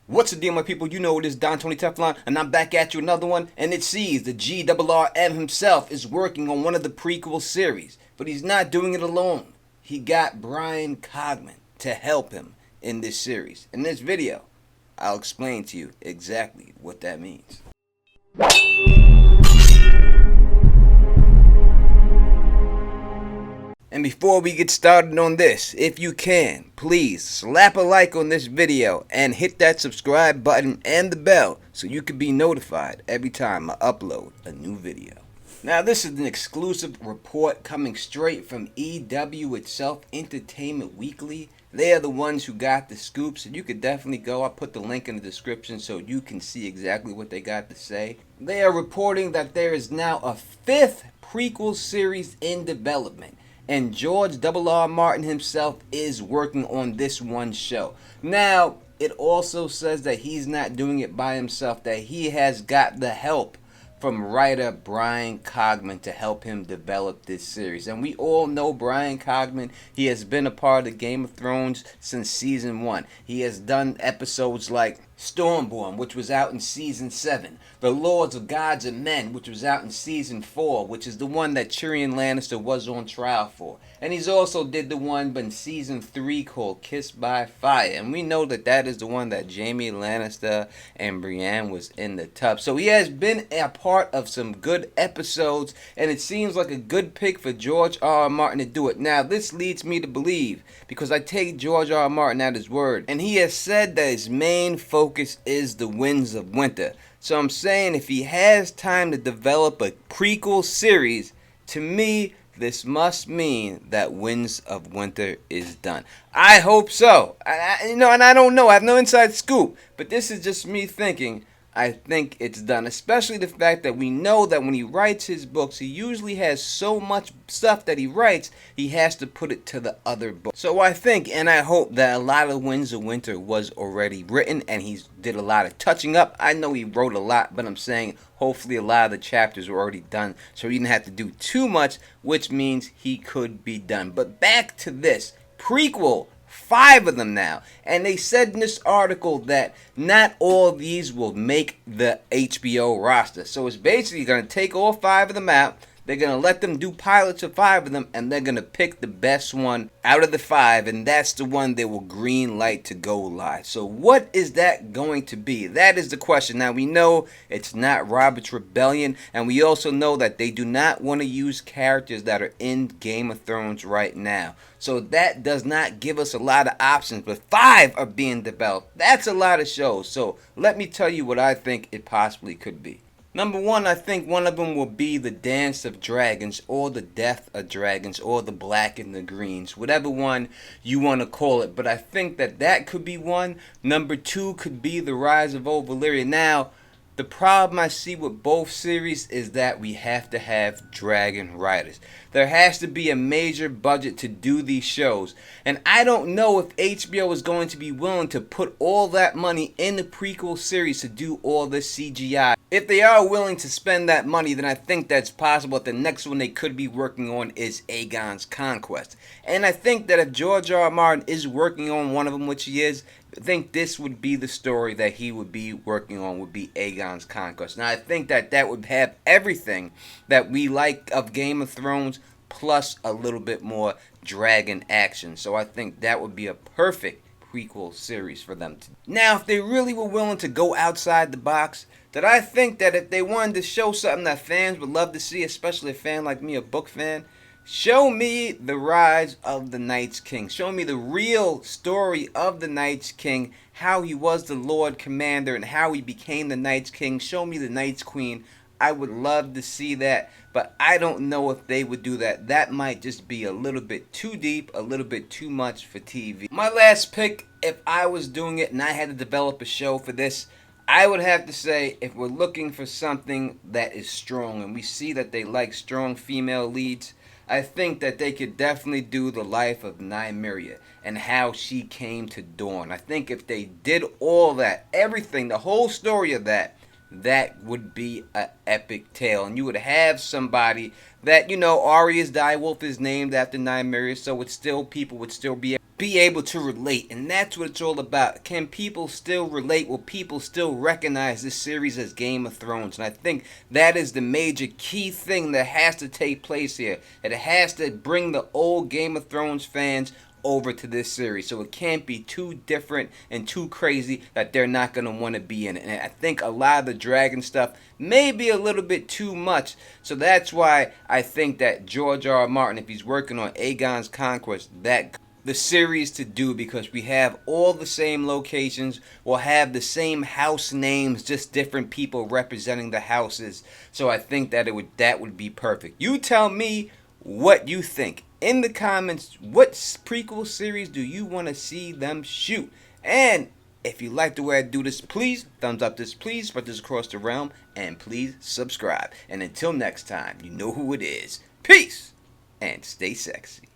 What's the deal, my people? You know it is Tony Teflon, and I'm back at you another one. And it sees the GRRM himself is working on one of the prequel series, but he's not doing it alone. He got Bryan Cogman to help him in this series. In this video, I'll explain to you exactly what that means. And before we get started on this, if you can, please slap a like on this video and hit that subscribe button and the bell so you can be notified every time I upload a new video. Now, this is an exclusive report coming straight from EW itself, Entertainment Weekly. They are the ones who got the scoops, and you could definitely go. I'll put the link in the description so you can see exactly what they got to say. They are reporting that there is now a 5th prequel series in development. And George R.R. Martin himself is working on this one show. Now, it also says that he's not doing it by himself, that he has got the help from writer Bryan Cogman to help him develop this series. And we all know Bryan Cogman. He has been a part of Game of Thrones since season 1. He has done episodes like Stormborn, which was out in season 7. The Lords of Gods and Men, which was out in season 4, which is the one that Tyrion Lannister was on trial for. And he's also did the one in season 3 called Kissed by Fire. And we know that that is the one that Jaime Lannister and Brienne was in the tub. So he has been a part of some good episodes, and it seems like a good pick for George R.R. Martin to do it. Now, this leads me to believe, because I take George R.R. Martin at his word, and he has said that his main focus is the Winds of Winter. So I'm saying if he has time to develop a prequel series, to me, this must mean that Winds of Winter is done. I hope so. And I don't know. I have no inside scoop. But this is just me thinking. I think it's done, especially the fact that we know that when he writes his books, he usually has so much stuff that he writes, he has to put it to the other book. So I think and I hope that a lot of Winds of Winter was already written and he did a lot of touching up. I know he wrote a lot, but I'm saying hopefully a lot of the chapters were already done, so he didn't have to do too much, which means he could be done. But back to this prequel. 5 of them now, and they said in this article that not all of these will make the HBO roster. So it's basically going to take all 5 of them out. They're going to let them do pilots of 5 of them, and they're going to pick the best one out of the 5, and that's the one they will green light to go live. So what is that going to be? That is the question. Now, we know it's not Robert's Rebellion, and we also know that they do not want to use characters that are in Game of Thrones right now. So that does not give us a lot of options, but 5 are being developed. That's a lot of shows. So let me tell you what I think it possibly could be. Number 1, I think one of them will be the Dance of Dragons, or the Death of Dragons, or the Black and the Greens, whatever one you want to call it. But I think that that could be one. Number 2 could be the Rise of Old Valyria. Now, the problem I see with both series is that we have to have dragon riders. There has to be a major budget to do these shows. And I don't know if HBO is going to be willing to put all that money in the prequel series to do all the CGI. If they are willing to spend that money, then I think that's possible. The next one they could be working on is Aegon's Conquest. And I think that if George R.R. Martin is working on one of them, which he is, I think this would be the story that he would be working on, would be Aegon's Conquest. Now, I think that that would have everything that we like of Game of Thrones, plus a little bit more dragon action. So I think that would be a perfect prequel series for them to do. Now, if they really were willing to go outside the box, that I think that if they wanted to show something that fans would love to see, especially a fan like me, a book fan, show me the rise of the Night's King. Show me the real story of the Night's King, how he was the Lord Commander and how he became the Night's King. Show me the Night's Queen. I would love to see that, but I don't know if they would do that. That might just be a little bit too deep, a little bit too much for TV. My last pick, if I was doing it and I had to develop a show for this, I would have to say, if we're looking for something that is strong, and we see that they like strong female leads, I think that they could definitely do the life of Nymeria and how she came to Dorne. I think if they did all that, everything, the whole story of that, that would be an epic tale. And you would have somebody that, Arya's direwolf is named after Nymeria, so it's still, people would still be be able to relate, and that's what it's all about. Can people still relate? Will people still recognize this series as Game of Thrones? And I think that is the major key thing that has to take place here. It has to bring the old Game of Thrones fans over to this series, so it can't be too different and too crazy that they're not going to want to be in it. And I think a lot of the dragon stuff may be a little bit too much, so that's why I think that George R.R. Martin, if he's working on Aegon's Conquest, that the series to do, because we have all the same locations, we'll have the same house names, just different people representing the houses. So I think that that would be perfect. You tell me what you think in the comments. What prequel series do you want to see them shoot? And if you like the way I do this, please thumbs up this, please spread this across the realm, and please subscribe. And until next time, you know who it is. Peace and stay sexy.